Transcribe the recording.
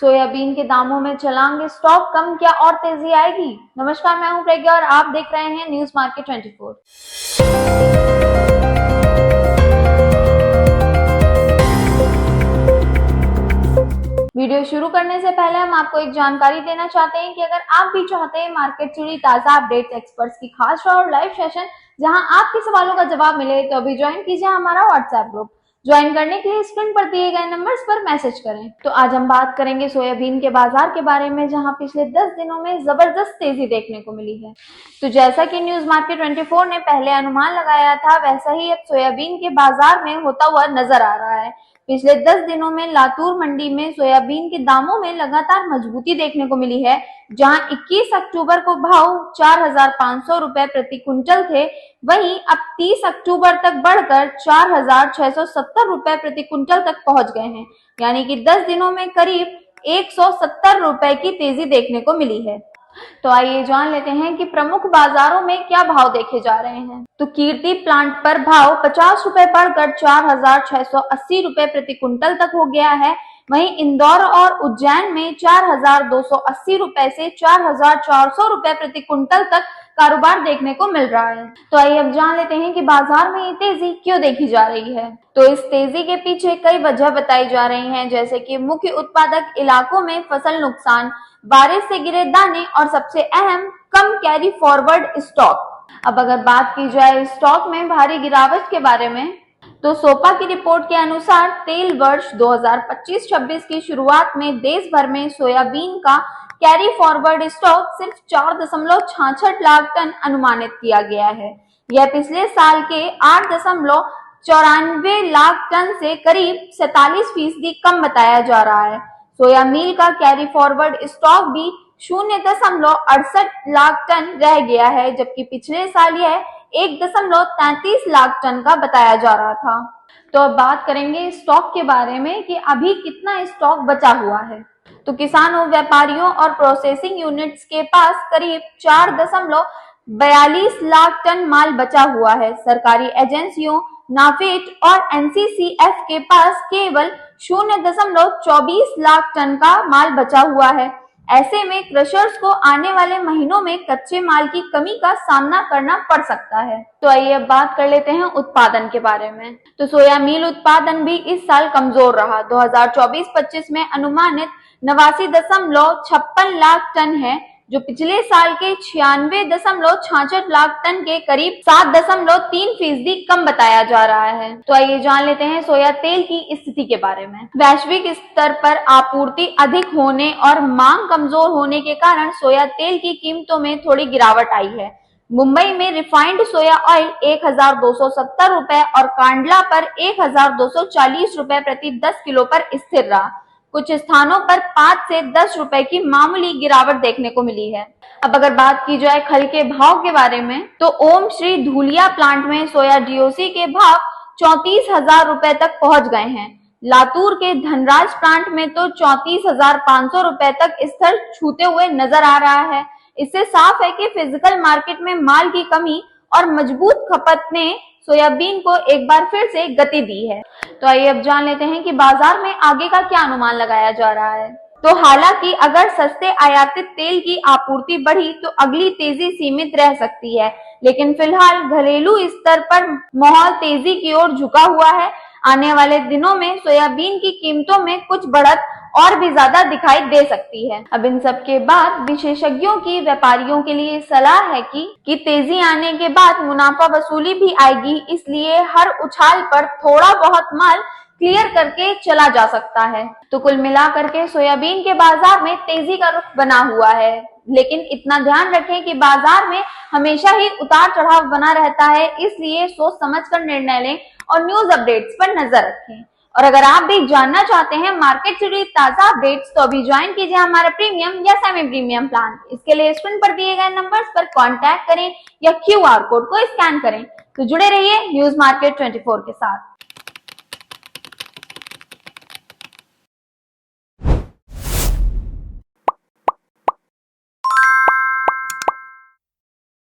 Soybean के दामों में छलांग, स्टॉक कम, क्या और तेजी आएगी? नमस्कार, मैं हूं प्रज्ञा और आप देख रहे हैं न्यूज मार्केट 24। वीडियो शुरू करने से पहले हम आपको एक जानकारी देना चाहते हैं कि अगर आप भी चाहते हैं मार्केट से जुड़ी ताजा अपडेट्स, एक्सपर्ट्स की खास और लाइव सेशन जहां आपके सवालों का जवाब मिले, तो अभी ज्वाइन कीजिए हमारा व्हाट्सएप ग्रुप। ज्वाइन करने के लिए स्क्रीन पर दिए गए नंबर्स पर मैसेज करें। तो आज हम बात करेंगे सोयाबीन के बाजार के बारे में, जहां पिछले 10 दिनों में जबरदस्त तेजी देखने को मिली है। तो जैसा कि न्यूज मार्केट 24 ने पहले अनुमान लगाया था, वैसा ही अब सोयाबीन के बाजार में होता हुआ नजर आ रहा है। पिछले 10 दिनों में लातूर मंडी में सोयाबीन के दामों में लगातार मजबूती देखने को मिली है, जहां 21 अक्टूबर को भाव 4,500 रुपए प्रति क्विंटल थे, वहीं अब 30 अक्टूबर तक बढ़कर 4,670 रुपए प्रति क्विंटल तक पहुंच गए हैं। यानी कि 10 दिनों में करीब 170 रुपए की तेजी देखने को मिली है। तो आइए जान लेते हैं कि प्रमुख बाजारों में क्या भाव देखे जा रहे हैं। तो कीर्ति प्लांट पर भाव 50 रुपए बढ़कर 4,680 रुपए प्रति क्विंटल तक हो गया है। वहीं इंदौर और उज्जैन में 4,280 रुपए से 4,400 रुपए प्रति क्विंटल तक कारोबार देखने को मिल रहा है। तो आइए अब जान लेते हैं कि बाजार में ये तेजी क्यों देखी जा रही है। तो इस तेजी के पीछे कई वजह बताई जा रही हैं, जैसे कि मुख्य उत्पादक इलाकों में फसल नुकसान, बारिश से गिरे दाने और सबसे अहम कम कैरी फॉरवर्ड स्टॉक। अब अगर बात की जाए स्टॉक में भारी गिरावट के बारे में, तो सोपा की रिपोर्ट के अनुसार तेल वर्ष 2025-26 की शुरुआत में देश भर में सोयाबीन का कैरी फॉरवर्ड स्टॉक सिर्फ 4.66 लाख टन अनुमानित किया गया है। यह पिछले साल के 8.94 लाख टन से करीब 47% कम बताया जा रहा है। सोया मील का कैरी फॉरवर्ड स्टॉक भी 0.68 लाख टन रह गया है, जबकि पिछले साल यह 1.33 लाख टन का बताया जा रहा था। तो अब बात करेंगे स्टॉक के बारे में कि अभी कितना स्टॉक बचा हुआ है। तो किसानों, व्यापारियों और प्रोसेसिंग यूनिट्स के पास करीब 4.42 लाख टन माल बचा हुआ है। सरकारी एजेंसियों नाफेड और एनसीसीएफ के पास केवल 0.24 लाख टन का माल बचा हुआ है। ऐसे में क्रशर्स को आने वाले महीनों में कच्चे माल की कमी का सामना करना पड़ सकता है। तो आइए अब बात कर लेते हैं उत्पादन के बारे में। तो सोया मील उत्पादन भी इस साल कमजोर रहा। 2024-25 में अनुमानित 89.56 लाख टन है, जो पिछले साल के 96.66 लाख टन के करीब 7.3% कम बताया जा रहा है। तो आइए जान लेते हैं सोया तेल की स्थिति के बारे में। वैश्विक स्तर पर आपूर्ति अधिक होने और मांग कमजोर होने के कारण सोया तेल की कीमतों में थोड़ी गिरावट आई है। मुंबई में रिफाइंड सोया ऑयल 1,270 रुपए और कांडला पर 1,240 रुपए प्रति 10 किलो पर स्थिर रहा। कुछ स्थानों पर 5 से 10 रुपए की मामूली गिरावट देखने को मिली है। अब अगर बात की जाए खल के भाव के बारे में, तो ओम श्री धूलिया प्लांट में सोया डीओसी के भाव 34,000 रुपए तक पहुंच गए हैं। लातूर के धनराज प्लांट में तो 34,500 रुपए तक स्तर छूते हुए नजर आ रहा है। इससे साफ है कि फिजिकल मार्केट में माल की कमी और मजबूत खपत ने सोयाबीन को एक बार फिर से गति दी है। तो आइए अब जान लेते हैं कि बाजार में आगे का क्या अनुमान लगाया जा रहा है। तो हालांकि अगर सस्ते आयातित तेल की आपूर्ति बढ़ी तो अगली तेजी सीमित रह सकती है, लेकिन फिलहाल घरेलू स्तर पर माहौल तेजी की ओर झुका हुआ है। आने वाले दिनों में सोयाबीन की कीमतों में कुछ बढ़त और भी ज्यादा दिखाई दे सकती है। अब इन सब के बाद विशेषज्ञों की व्यापारियों के लिए सलाह है कि तेजी आने के बाद मुनाफा वसूली भी आएगी, इसलिए हर उछाल पर थोड़ा बहुत माल क्लियर करके चला जा सकता है। तो कुल मिलाकर के सोयाबीन के बाजार में तेजी का रुख बना हुआ है, लेकिन इतना ध्यान रखें कि बाजार में हमेशा ही उतार चढ़ाव बना रहता है, इसलिए सोच समझकर निर्णय लें और न्यूज अपडेट्स पर नजर रखें। और अगर आप भी जानना चाहते हैं मार्केट से जुड़ी ताजा अपडेट्स, तो अभी ज्वाइन कीजिए हमारा प्रीमियम या सेमी प्रीमियम प्लान। इसके लिए स्क्रीन पर दिए गए नंबर्स पर कांटेक्ट करें या क्यूआर कोड को स्कैन करें। तो जुड़े रहिए न्यूज मार्केट 24 के साथ।